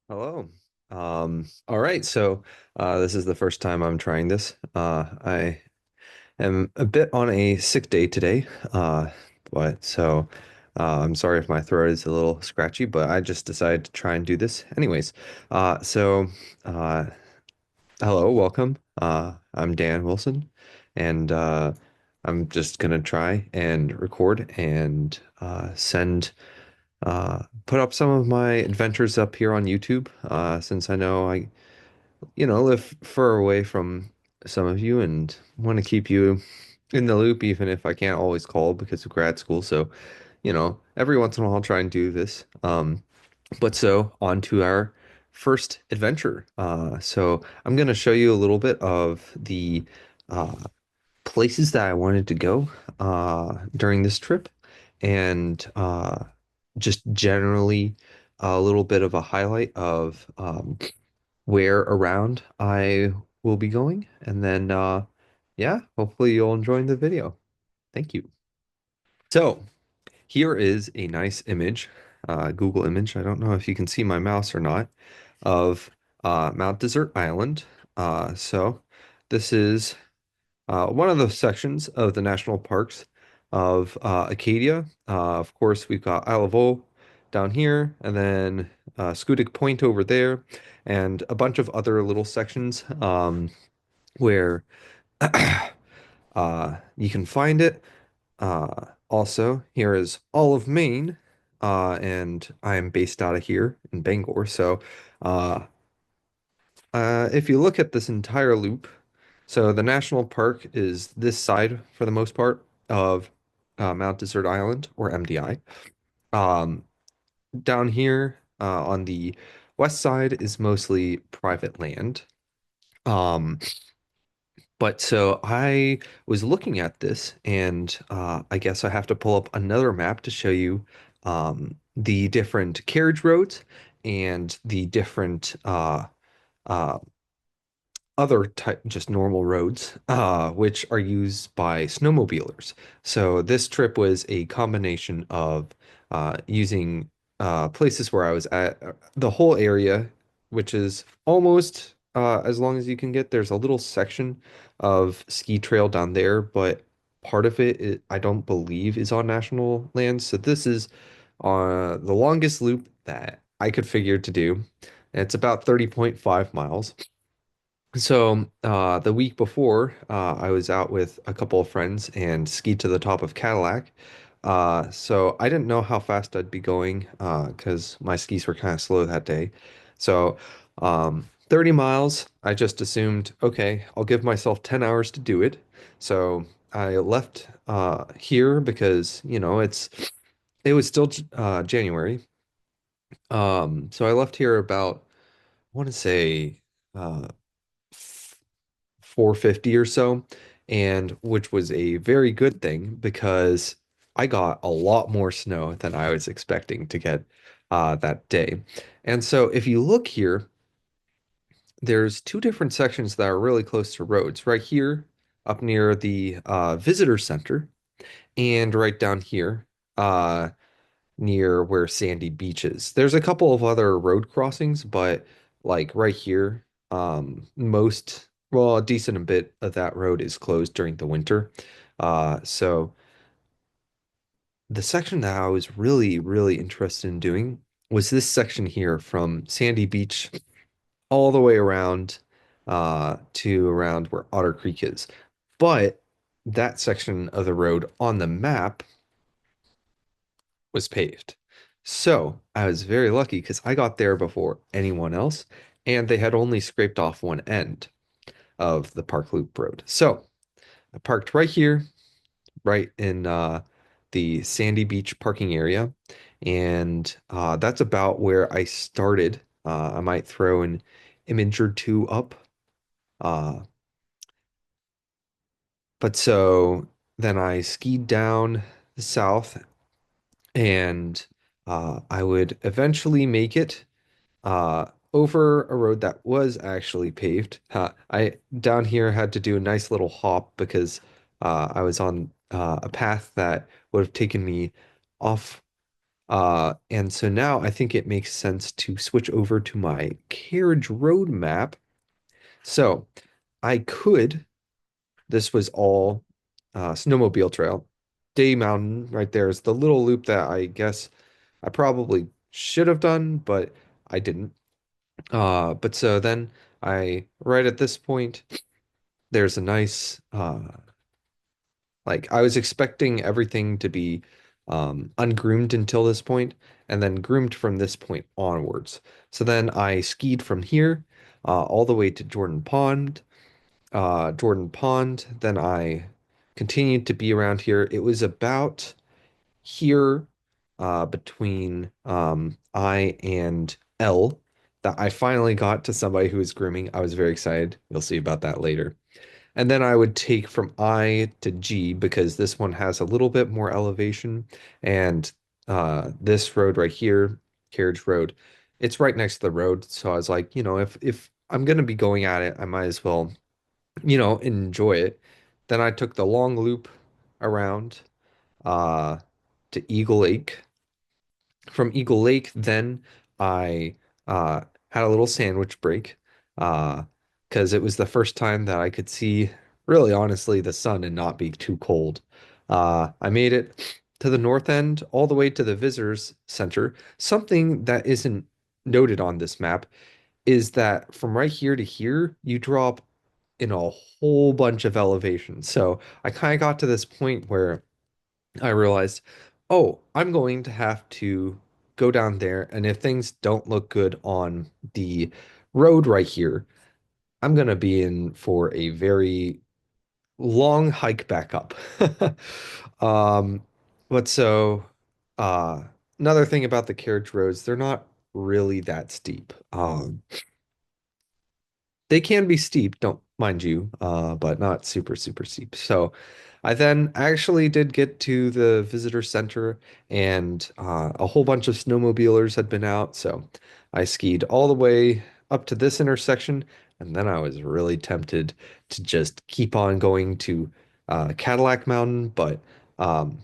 Hello. All right, so this is the first time I'm trying this. I am a bit on a sick day today, but so I'm sorry if my throat is a little scratchy, but I just decided to try and do this anyways. So uh, hello, welcome. I'm Dan Wilson, and I'm just gonna try and record and send put up some of my adventures up here on YouTube, since I know I live far away from some of you and want to keep you in the loop, even if I can't always call because of grad school. So, every once in a while I'll try and do this. But so on to our first adventure. So I'm going to show you a little bit of the uh, places that I wanted to go during this trip, and just generally a little bit of a highlight of where around I will be going. And then, yeah, hopefully you'll enjoy the video. Thank you. So here is a nice image, Google image. I don't know if you can see my mouse or not, of Mount Desert Island. So this is one of the sections of the national parks of Acadia. Of course, we've got Isle of O down here, and then Scudic Point over there, and a bunch of other little sections where you can find it. Also, here is all of Maine, and I am based out of here in Bangor. So, uh, if you look at this entire loop, so the national park is this side for the most part of Mount Desert Island, or MDI. Um, Down here on the west side is mostly private land. Um, but so I was looking at this, and I guess I have to pull up another map to show you the different carriage roads and the different uh, other type, just normal roads, which are used by snowmobilers. So this trip was a combination of using places where I was at, the whole area, which is almost as long as you can get. There's a little section of ski trail down there, but part of it, I don't believe is on national land. So this is the longest loop that I could figure to do. It's about 30.5 miles. So, the week before, I was out with a couple of friends and skied to the top of Cadillac. So I didn't know how fast I'd be going, because my skis were kind of slow that day. So, 30 miles, I just assumed, okay, I'll give myself 10 hours to do it. So I left, here because, it was still, January. So I left here about, I want to say, uh, 450 or so, and which was a very good thing because I got a lot more snow than I was expecting to get that day. And so if you look here, there's two different sections that are really close to roads. Right here, up near the visitor center, and right down here, uh, near where Sandy Beach is. There's a couple of other road crossings, but like right here, well, a decent bit of that road is closed during the winter. So the section that I was really, really interested in doing was this section here from Sandy Beach all the way around to around where Otter Creek is. But that section of the road on the map was paved. So I was very lucky because I got there before anyone else, and they had only scraped off one end of the Park Loop Road. So I parked right here, right in the Sandy Beach parking area, and that's about where I started. I might throw an image or two up. Uh, but so then I skied down the south, and I would eventually make it over a road that was actually paved. I down here had to do a nice little hop because I was on a path that would have taken me off. And so now I think it makes sense to switch over to my carriage road map. So I could, this was all snowmobile trail. Day Mountain right there is the little loop that I guess I probably should have done, but I didn't. But so then right at this point, there's a nice, like I was expecting everything to be ungroomed until this point, and then groomed from this point onwards. So then I skied from here all the way to Jordan Pond. Then I continued to be around here. It was about here between I and L that I finally got to somebody who was grooming. I was very excited. You'll see about that later. And then I would take from I to G because this one has a little bit more elevation. And this road right here, Carriage Road, it's right next to the road. So I was like, if I'm gonna be going at it, I might as well, enjoy it. Then I took the long loop around uh to Eagle Lake. From Eagle Lake, then I had a little sandwich break because it was the first time that I could see, really honestly, the sun and not be too cold. I made it to the north end, all the way to the visitors center. Something that isn't noted on this map is that from right here to here, you drop in a whole bunch of elevation. So I kind of got to this point where I realized, oh, I'm going to have to go down there, and if things don't look good on the road right here, I'm going to be in for a very long hike back up. Um, but so, uh, another thing about the carriage roads, they're not really that steep. They can be steep, don't mind you, but not super, super steep. So I then actually did get to the visitor center, and a whole bunch of snowmobilers had been out. So I skied all the way up to this intersection, and then I was really tempted to just keep on going to Cadillac Mountain, but um,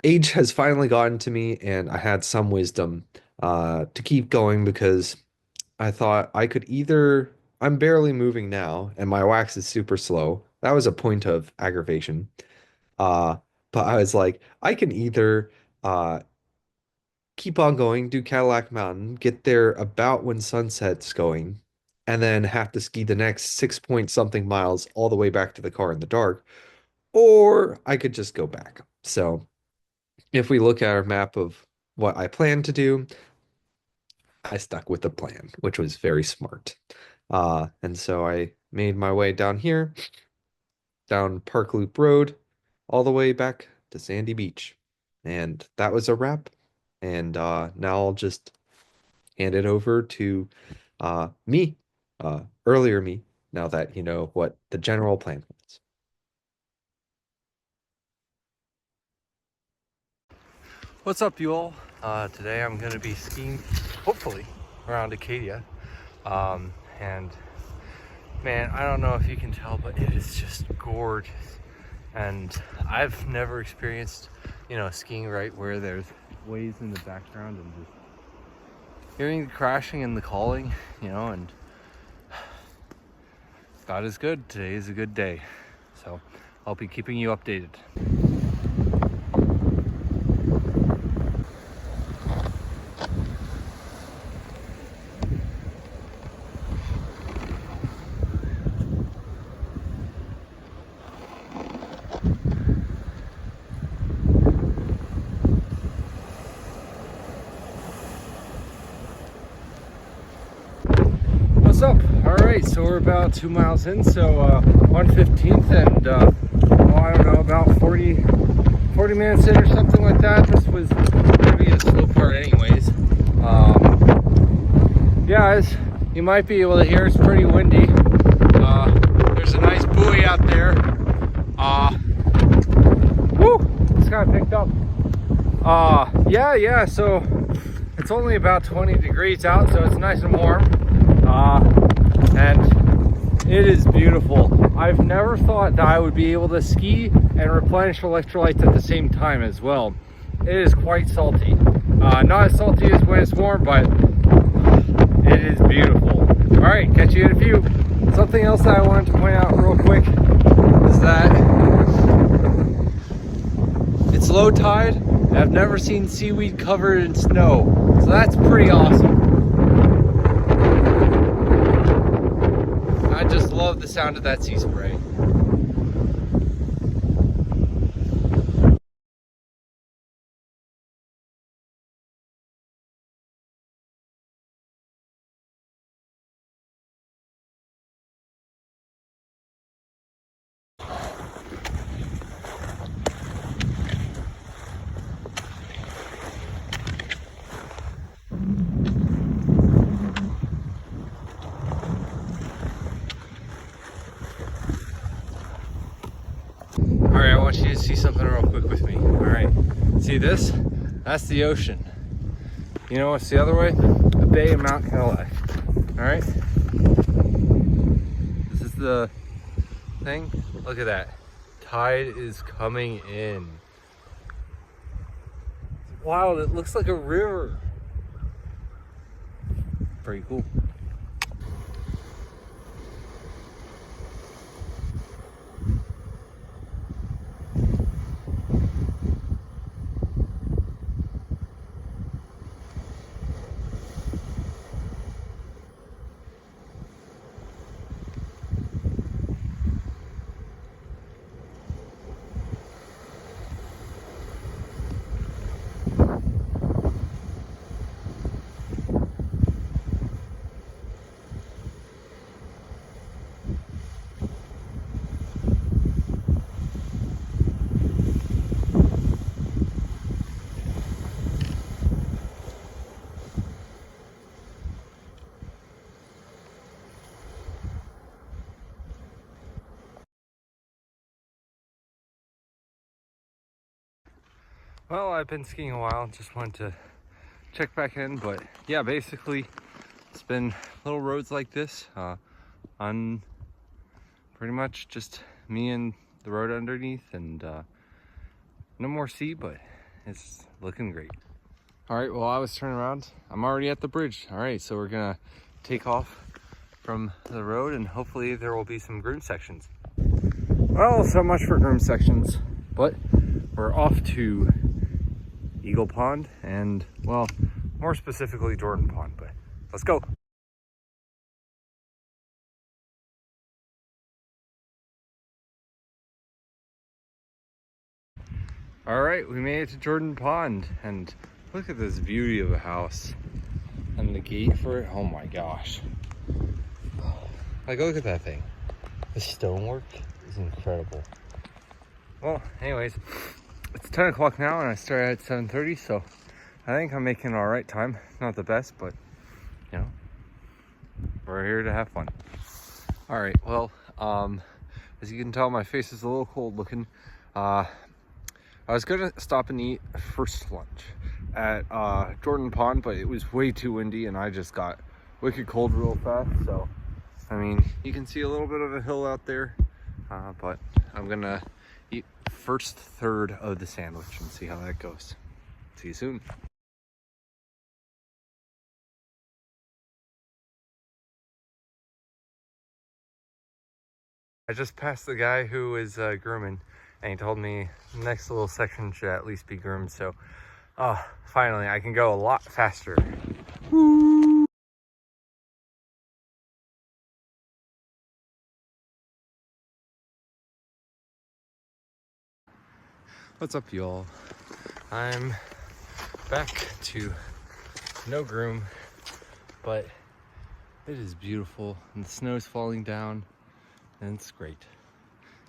age has finally gotten to me, and I had some wisdom to keep going because I thought I could either, I'm barely moving now, and my wax is super slow. That was a point of aggravation. Uh, but I was like, I can either uh, keep on going, do Cadillac Mountain, get there about when sunset's going, and then have to ski the next 6 point something miles all the way back to the car in the dark, or I could just go back. So if we look at our map of what I plan to do, I stuck with the plan, which was very smart. And so I made my way down here, down Park Loop Road, all the way back to Sandy Beach. And that was a wrap. And now I'll just hand it over to me, earlier me, now that you know what the general plan was. What's up, you all? Today I'm gonna be skiing, hopefully, around Acadia. And man, I don't know if you can tell, but it is just gorgeous. And I've never experienced, skiing right where there's waves in the background and just hearing the crashing and the calling, and God is good. Today is a good day. So I'll be keeping you updated. What's up? All right, so we're about 2 miles in, so 115th, and I don't know, about 40 minutes in or something like that. This was gonna be a slow part anyways. Yeah, as you might be able to hear, it's pretty windy. There's a nice buoy out there. Woo! It's kind of picked up. Yeah, so it's only about 20 degrees out, so it's nice and warm. And it is beautiful. I've never thought that I would be able to ski and replenish electrolytes at the same time as well. it is quite salty. Not as salty as when it's warm, but it is beautiful. All right, catch you in a few. Something else that I wanted to point out real quick is that it's low tide, and I've never seen seaweed covered in snow. So that's pretty awesome. I just love the sound of that sea spray. All right, I want you to see something real quick with me. All right, see this? That's the ocean. You know what's the other way? A bay in Mount Cadillac. All right, this is the thing. Look at that. Tide is coming in. Wow, it looks like a river. Pretty cool. Well, I've been skiing a while, just wanted to check back in, but yeah, basically it's been little roads like this on pretty much just me and the road underneath, and no more sea, but it's looking great. All right, well, I was turning around. I'm already at the bridge. All right, so we're gonna take off from the road, and hopefully there will be some groom sections. Well, so much for groom sections, but we're off to Eagle Pond and, well, more specifically Jordan Pond, but let's go. All right, we made it to Jordan Pond, and look at this beauty of a house and the gate for it. Oh my gosh. Like, look at that thing. The stonework is incredible. Well, anyways, it's 10 o'clock now and I started at 7:30, so I think I'm making all right time. Not the best, but you know, we're here to have fun. All right, well, as you can tell, my face is a little cold looking. I was gonna stop and eat first lunch at Jordan Pond, but it was way too windy and I just got wicked cold real fast. So, I mean, you can see a little bit of a hill out there, but I'm gonna eat first third of the sandwich and see how that goes. See you soon. I just passed the guy who is grooming, and he told me the next little section should at least be groomed, so finally I can go a lot faster. Woo! What's up, y'all? I'm back to no groom, but it is beautiful and the snow is falling down and it's great.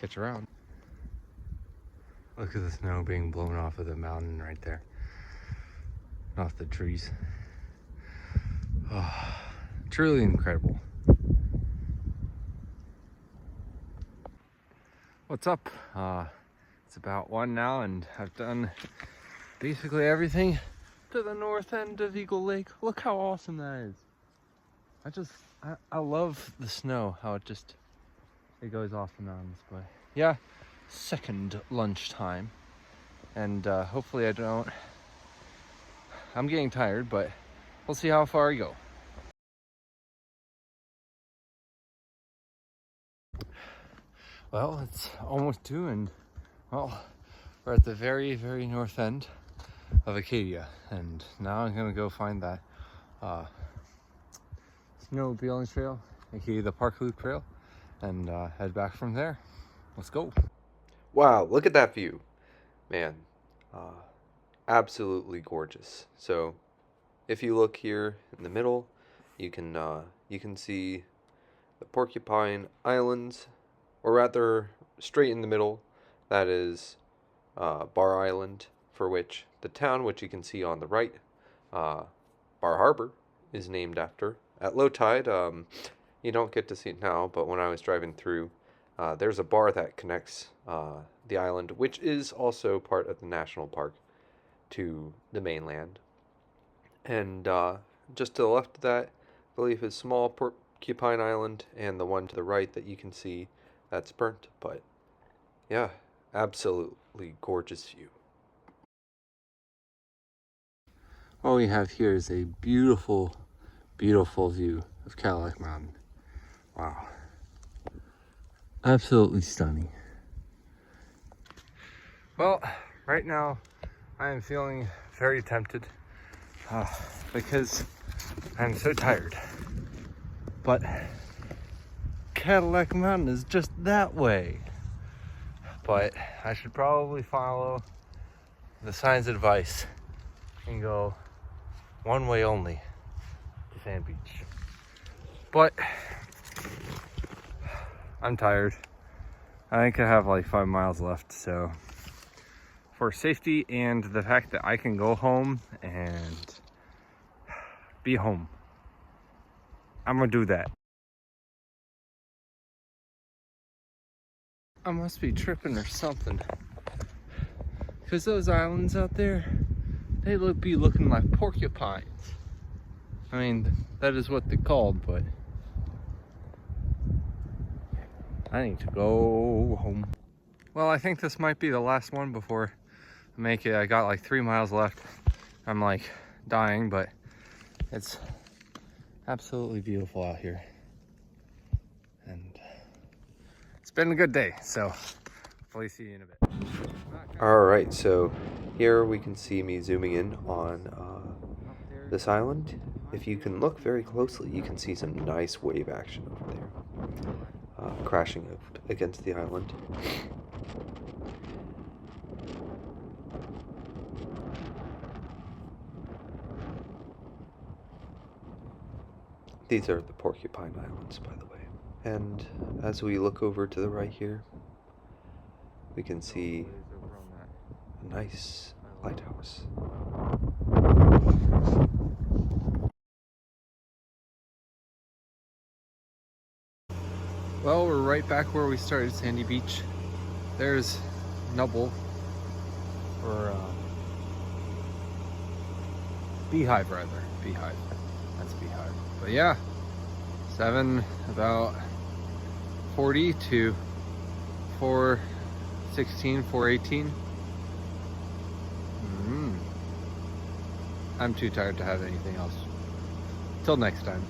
Catch you around. Look at the snow being blown off of the mountain right there, off the trees. Oh, truly incredible. What's up? It's about 1 now and I've done basically everything to the north end of Eagle Lake. Look how awesome that is. I love the snow, how it goes off the mountains. But yeah, second lunchtime, and hopefully I don't. I'm getting tired, but we'll see how far I go. Well, it's almost 2, and well, we're at the very, very north end of Acadia, and now I'm gonna go find that snowmobiling trail, aka the Park Loop Trail, and head back from there. Let's go. Wow, look at that view, man. Uh, Absolutely gorgeous. So, if you look here in the middle, you can see the Porcupine Islands, or rather, straight in the middle, that is Bar Island, for which the town, which you can see on the right, uh, Bar Harbor, is named after. At low tide, you don't get to see it now, but when I was driving through, there's a bar that connects the island, which is also part of the national park, to the mainland. And just to the left of that, I believe is small Porcupine Island, and the one to the right that you can see, that's burnt. But yeah, absolutely gorgeous view. What we have here is a beautiful, beautiful view of Cadillac Mountain. Wow. Absolutely stunning. Well, right now I am feeling very tempted because I'm so tired. But Cadillac Mountain is just that way. But I should probably follow the sign's advice and go one way only to Sand Beach. But I'm tired. I think I have like 5 miles left, so for safety and the fact that I can go home and be home, I'm gonna do that. I must be tripping or something, because those islands out there, they be looking like porcupines. I mean, that is what they're called, but I need to go home. Well, I think this might be the last one before I make it. I got like 3 miles left. I'm like dying, but it's absolutely beautiful out here. And it's been a good day, so hopefully see you in a bit. Alright, so here we can see me zooming in on this island. If you can look very closely, you can see some nice wave action over there, crashing against the island. These are the Porcupine Islands, by the way. And as we look over to the right here, we can see a nice lighthouse. Well, we're right back where we started, Sandy Beach. There's Nubble, or Beehive rather. Beehive. That's Beehive. But yeah, about 40 to 416, 418. I'm too tired to have anything else. Till next time.